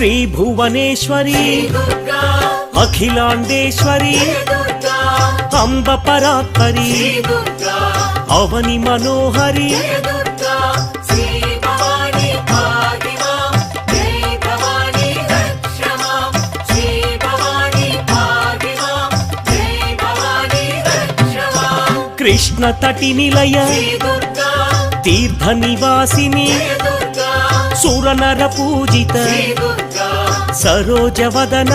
శ్రీ భువనేశ్వరి అఖిలాండేశ్వరి అంబ పరాత్పరి అవని మనోహరి కృష్ణ తటి నిలయ తీర్థ నివాసిని సురనర పూజిత సరోజవదన